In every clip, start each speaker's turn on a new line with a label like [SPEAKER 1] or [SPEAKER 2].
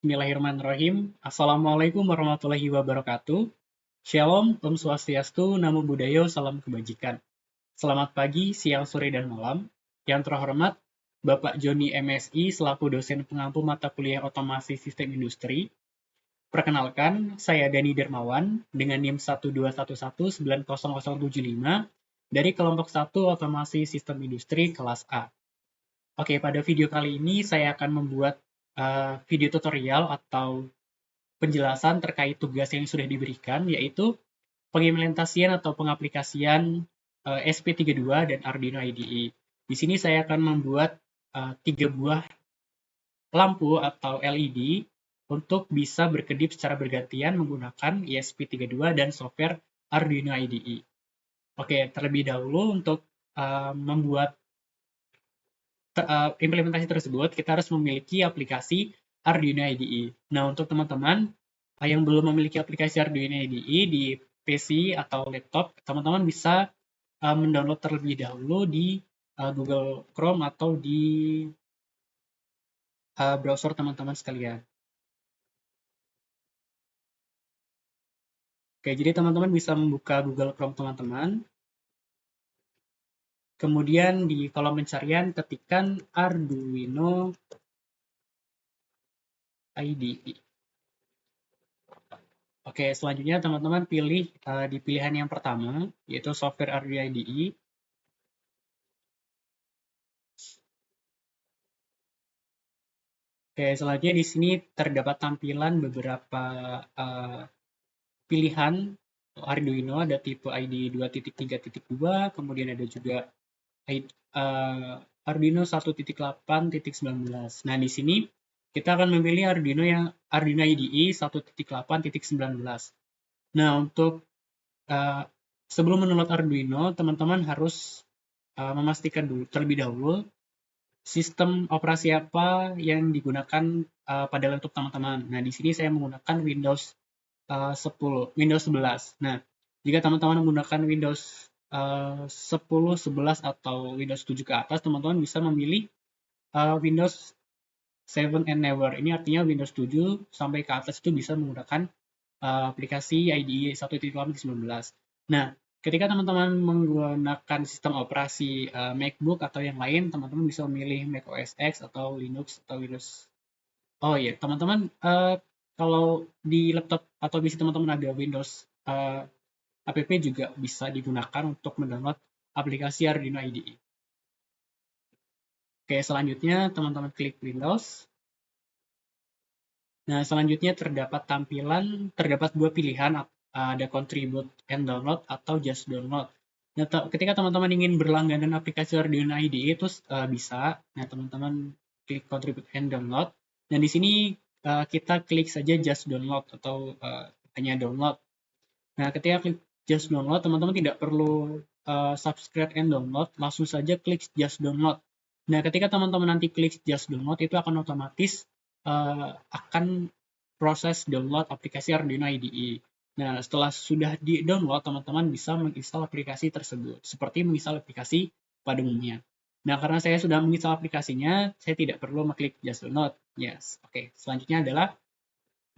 [SPEAKER 1] Bismillahirrahmanirrahim. Assalamualaikum warahmatullahi wabarakatuh. Shalom, Om Swastiastu, Namo Buddhaya, Salam Kebajikan. Selamat pagi, siang, sore, dan malam. Yang terhormat, Bapak Joni MSI selaku dosen pengampu mata kuliah otomasi sistem industri. Perkenalkan, saya Dani Dermawan dengan NIM 121190075 dari kelompok 1 otomasi sistem industri kelas A. Oke, pada video kali ini saya akan membuat video tutorial atau penjelasan terkait tugas yang sudah diberikan, yaitu pengimplementasian atau pengaplikasian SP32 dan Arduino IDE. Di sini saya akan membuat 3 buah lampu atau LED untuk bisa berkedip secara bergantian menggunakan ESP32 dan software Arduino IDE. Oke, terlebih dahulu untuk membuat implementasi tersebut, kita harus memiliki aplikasi Arduino IDE. Nah, untuk teman-teman yang belum memiliki aplikasi Arduino IDE di PC atau laptop, teman-teman bisa mendownload terlebih dahulu di Google Chrome atau di browser teman-teman sekalian. Oke, jadi teman-teman bisa membuka Google Chrome teman-teman. Kemudian di kolom pencarian ketikkan Arduino IDE. Oke, selanjutnya teman-teman pilih di pilihan yang pertama, yaitu software Arduino IDE. Oke, selanjutnya di sini terdapat tampilan beberapa pilihan Arduino, ada tipe IDE 2.3.2, kemudian ada juga Arduino 1.8.19. Nah, di sini kita akan memilih Arduino IDE 1.8.19. Nah, untuk sebelum mendownload Arduino, teman-teman harus memastikan terlebih dahulu sistem operasi apa yang digunakan pada laptop teman-teman. Nah, di sini saya menggunakan Windows 11. Nah, jika teman-teman menggunakan Windows 10, 11 atau Windows 7 ke atas, teman-teman bisa memilih Windows 7 and never. Ini artinya Windows 7 sampai ke atas itu bisa menggunakan aplikasi IDE 1.8.19. Nah, ketika teman-teman menggunakan sistem operasi MacBook atau yang lain, teman-teman bisa memilih Mac OS X atau Linux atau Windows. Oh iya, teman-teman, kalau di laptop atau PC teman-teman ada Windows app juga bisa digunakan untuk mendownload aplikasi Arduino IDE. Oke, selanjutnya teman-teman klik Windows. Nah, selanjutnya terdapat dua pilihan, ada contribute and download atau just download. Nah, ketika teman-teman ingin berlangganan aplikasi Arduino IDE itu bisa. Nah, teman-teman klik contribute and download. Dan di sini kita klik saja just download atau hanya download. Nah, ketika klik just download, teman-teman tidak perlu subscribe and download, langsung saja klik just download. Nah, ketika teman-teman nanti klik just download, itu akan otomatis akan proses download aplikasi Arduino IDE. Nah, setelah sudah di-download, teman-teman bisa menginstal aplikasi tersebut, seperti menginstal aplikasi pada umumnya. Nah, karena saya sudah menginstal aplikasinya, saya tidak perlu mengklik just download. Yes, oke. Selanjutnya adalah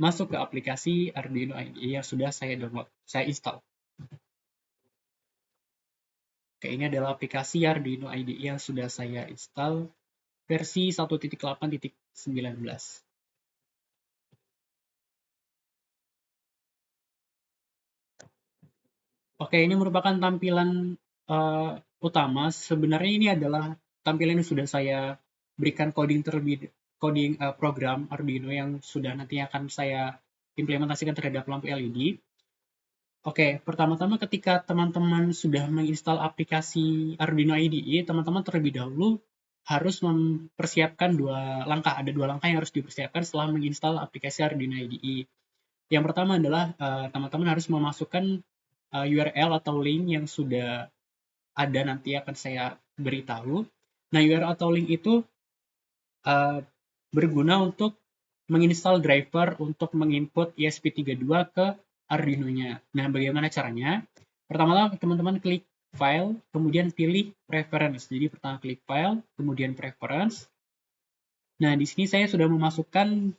[SPEAKER 1] masuk ke aplikasi Arduino IDE yang sudah saya download, saya install. Oke, ini adalah aplikasi Arduino IDE yang sudah saya install versi 1.8.19. Oke, ini merupakan tampilan utama. Sebenarnya ini adalah tampilan yang sudah saya berikan coding program Arduino yang sudah nanti akan saya implementasikan terhadap lampu LED. Oke, pertama-tama ketika teman-teman sudah menginstal aplikasi Arduino IDE, teman-teman terlebih dahulu harus mempersiapkan dua langkah. Ada dua langkah yang harus dipersiapkan setelah menginstal aplikasi Arduino IDE. Yang pertama adalah teman-teman harus memasukkan URL atau link yang sudah ada nanti akan saya beritahu. Nah, URL atau link itu berguna untuk menginstal driver untuk menginput ESP32 ke Arduino-nya. Nah, bagaimana caranya? Pertama-tama teman-teman klik File, kemudian pilih Preference. Jadi pertama klik File, kemudian Preference. Nah, di sini saya sudah memasukkan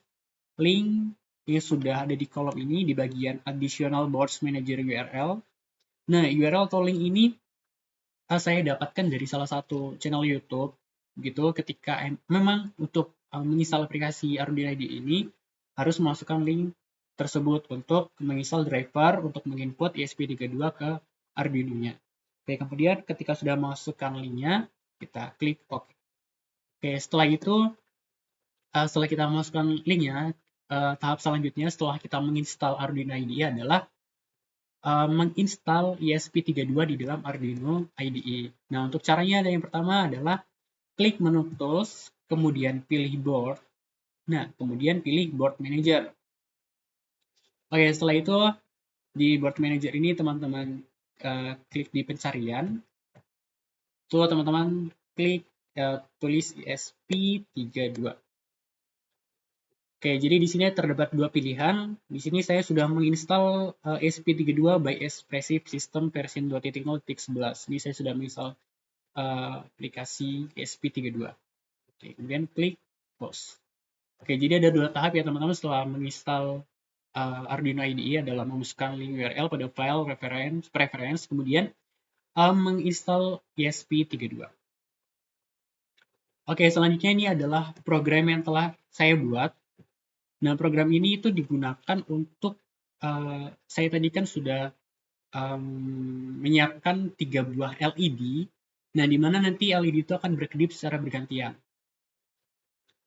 [SPEAKER 1] link ini sudah ada di kolom ini di bagian additional boards manager URL. Nah, URL atau link ini saya dapatkan dari salah satu channel YouTube gitu. Ketika memang untuk menginstal aplikasi Arduino IDE ini harus memasukkan link tersebut untuk menginstal driver untuk menginput ESP32 ke Arduino-nya. Oke, kemudian ketika sudah masukkan linknya, kita klik OK. Oke, setelah itu, setelah kita masukkan linknya, tahap selanjutnya setelah kita menginstal Arduino IDE adalah menginstal ESP32 di dalam Arduino IDE. Nah, untuk caranya ada yang pertama adalah klik menu Tools, kemudian pilih Board. Nah, kemudian pilih Board Manager. Oke, setelah itu di Board Manager ini teman-teman klik di pencarian. Tuh teman-teman klik tulis ESP32. Oke, jadi di sini terdapat dua pilihan. Di sini saya sudah menginstal ESP32 by Espressif System versi 2.0.11. Ini saya sudah menginstal aplikasi ESP32. Oke, kemudian klik Close. Oke, jadi ada dua tahap ya teman-teman setelah menginstal Arduino IDE adalah memasukkan link URL pada file preference, kemudian menginstal ESP32. Oke, selanjutnya ini adalah program yang telah saya buat. Nah, program ini itu digunakan untuk, saya tadi kan sudah menyiapkan 3 buah LED, nah di mana nanti LED itu akan berkedip secara bergantian.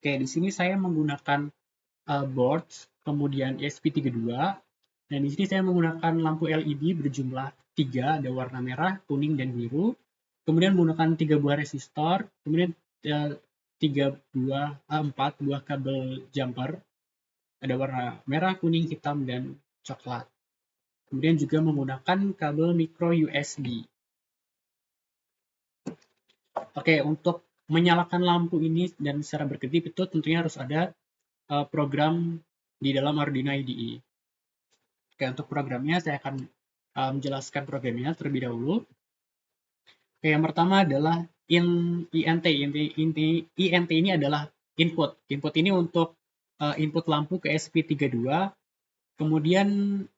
[SPEAKER 1] Oke, di sini saya menggunakan board, kemudian ESP32, dan di sini saya menggunakan lampu LED berjumlah 3, ada warna merah, kuning, dan biru. Kemudian menggunakan 3 buah resistor, kemudian 4 buah kabel jumper, ada warna merah, kuning, hitam, dan coklat. Kemudian juga menggunakan kabel micro USB. Oke, untuk menyalakan lampu ini dan secara berkedip itu tentunya harus ada program di dalam Arduino IDE. Oke, untuk programnya saya akan menjelaskan programnya terlebih dahulu. Oke, yang pertama adalah INT. INT ini adalah input. Input ini untuk input lampu ke SP32. Kemudian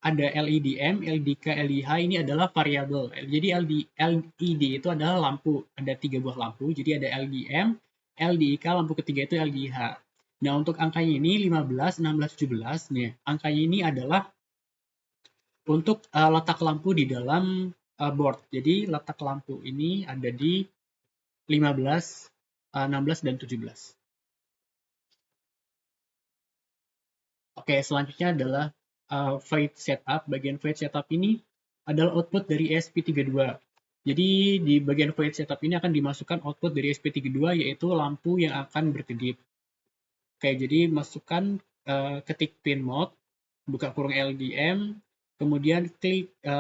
[SPEAKER 1] ada LEDM, LEDK, LEH ini adalah variabel. Jadi LED itu adalah lampu, ada 3 buah lampu. Jadi ada LEDM, LEDK, lampu ketiga itu LEH. Nah, untuk angkanya ini 15, 16, 17. Nih, angkanya ini adalah untuk letak lampu di dalam board. Jadi letak lampu ini ada di 15, 16, dan 17. Oke, selanjutnya adalah void setup. Bagian void setup ini adalah output dari ESP32. Jadi di bagian void setup ini akan dimasukkan output dari ESP32 yaitu lampu yang akan berkedip. Oke, jadi masukkan ketik pin mode, buka kurung LDM, kemudian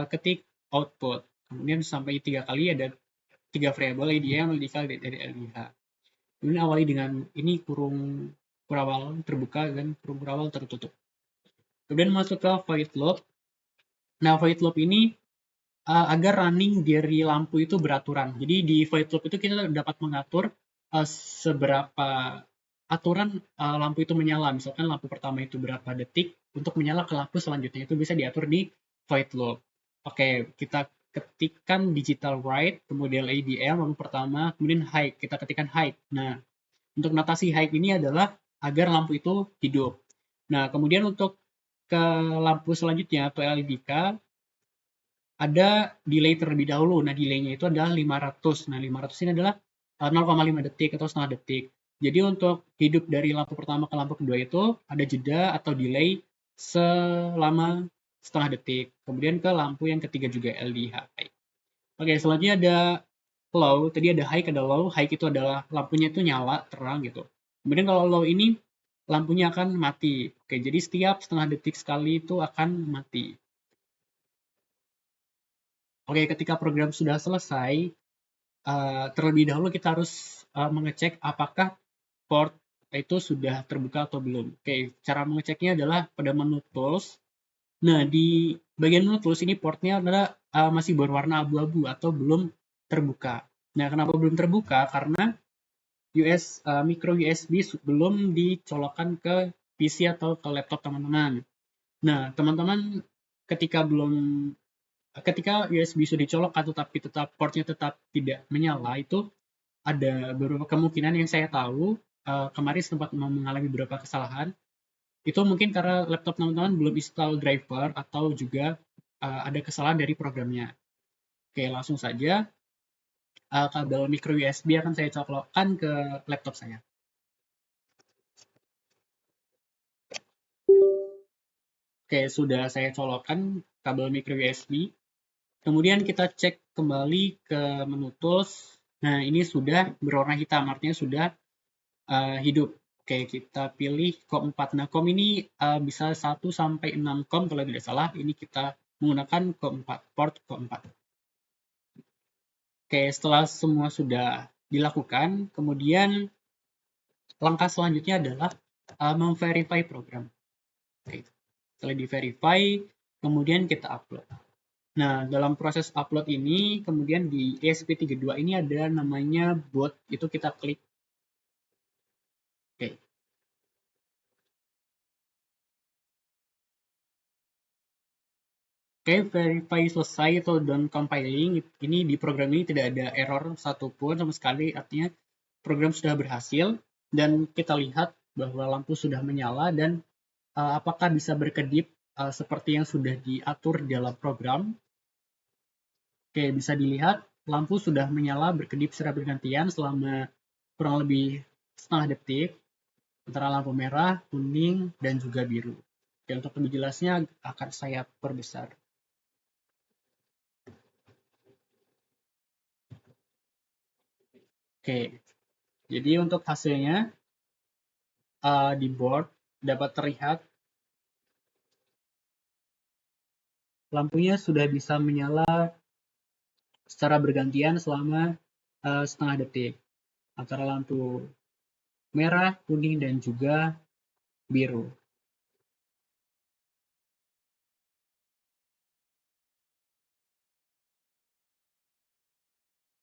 [SPEAKER 1] ketik output. Kemudian sampai 3 kali ada 3 variabel LDM, LDK, dan LDH. Kemudian awali dengan ini kurung kurawal terbuka dan kurung kurawal tertutup. Kemudian masuk ke void loop. Nah, void loop ini agar running dari lampu itu beraturan. Jadi di void loop itu kita dapat mengatur seberapa aturan lampu itu menyala. Misalkan lampu pertama itu berapa detik untuk menyala ke lampu selanjutnya itu bisa diatur di void loop. Oke, kita ketikkan digital write, kemudian ADM lampu pertama, kemudian high. Kita ketikkan high. Nah, untuk notasi high ini adalah agar lampu itu hidup. Nah, kemudian untuk ke lampu selanjutnya atau LEDK ada delay terlebih dahulu. Nah, delaynya itu adalah 500. Nah, 500 ini adalah 0,5 detik atau setengah detik. Jadi untuk hidup dari lampu pertama ke lampu kedua itu ada jeda atau delay selama setengah detik. Kemudian ke lampu yang ketiga juga LDH. Oke, selanjutnya ada low. Tadi ada high, ada low. High itu adalah lampunya itu nyala, terang gitu. Kemudian kalau low ini lampunya akan mati. Oke, jadi setiap setengah detik sekali itu akan mati. Oke, ketika program sudah selesai, terlebih dahulu kita harus mengecek apakah port itu sudah terbuka atau belum. Oke, cara mengeceknya adalah pada menu Tools. Nah, di bagian menu Tools ini portnya adalah masih berwarna abu-abu atau belum terbuka. Nah, kenapa belum terbuka? Karena micro USB belum dicolokkan ke PC atau ke laptop teman-teman. Nah, teman-teman ketika USB sudah dicolok atau tapi tetap portnya tetap tidak menyala, itu ada beberapa kemungkinan yang saya tahu kemarin sempat mengalami beberapa kesalahan. Itu mungkin karena laptop teman-teman belum install driver atau juga ada kesalahan dari programnya. Oke, langsung saja kabel micro USB akan saya colokkan ke laptop saya. Oke, sudah saya colokkan kabel micro USB. Kemudian kita cek kembali ke menu tools. Nah, ini sudah berwarna hitam, artinya sudah hidup. Oke, kita pilih COM4. Nah, COM ini bisa 1 sampai 6 COM kalau tidak salah. Ini kita menggunakan COM4, port COM4. Oke, setelah semua sudah dilakukan, kemudian langkah selanjutnya adalah memverify program. Oke, setelah di-verify, kemudian kita upload. Nah, dalam proses upload ini, kemudian di ESP32 ini ada namanya boot, itu kita klik. Oke. Oke, verify selesai atau done compiling. Ini di program ini tidak ada error satupun sama sekali, artinya program sudah berhasil. Dan kita lihat bahwa lampu sudah menyala dan apakah bisa berkedip seperti yang sudah diatur dalam program. Oke, bisa dilihat lampu sudah menyala berkedip secara bergantian selama kurang lebih setengah detik antara lampu merah, kuning, dan juga biru. Oke, untuk lebih jelasnya akan saya perbesar. Oke, jadi untuk hasilnya di board dapat terlihat lampunya sudah bisa menyala secara bergantian selama setengah detik antara lampu merah, kuning, dan juga biru.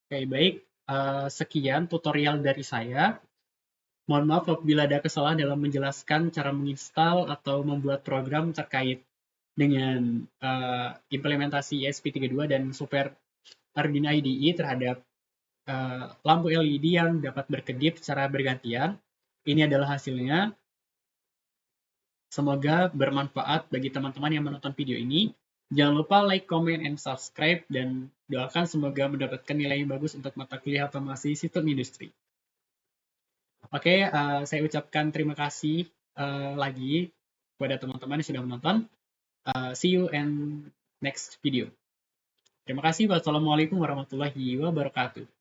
[SPEAKER 1] Oke, baik. Sekian tutorial dari saya. Mohon maaf apabila ada kesalahan dalam menjelaskan cara menginstal atau membuat program terkait dengan implementasi ESP32 dan software Arduino IDE terhadap lampu LED yang dapat berkedip secara bergantian. Ini adalah hasilnya. Semoga bermanfaat bagi teman-teman yang menonton video ini. Jangan lupa like, comment, and subscribe, dan doakan semoga mendapatkan nilai yang bagus untuk mata kuliah otomasi sistem industri. Oke, saya ucapkan terima kasih lagi kepada teman-teman yang sudah menonton. See you in next video. Terima kasih. Wassalamualaikum warahmatullahi wabarakatuh.